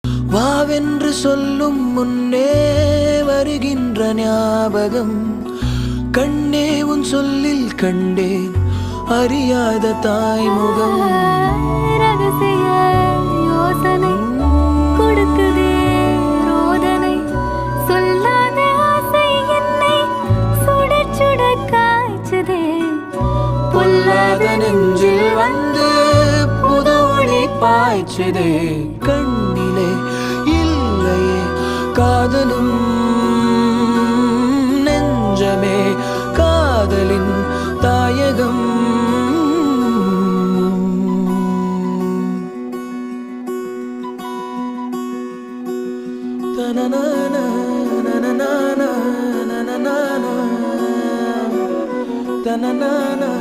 வாவென்று சொல்லும் முன்னே வருகின்ற ஞாபகம். கண்ணே உன் சொல்லில் கண்டேன் அறியாத தாய்முகம். ரகசிய யோசனை கொடுக்குதே ரோதனை. சொல்லாத ஆசை என்னை சுட சுட காய்ச்சதே. பொல்லாத நெஞ்சில் வந்து புது ஒளி பாய்ச்சதே. கண்ணிலே இல்லையே காதலும் நெஞ்சமே காதலின் தாயகம். தனநானா தனநானா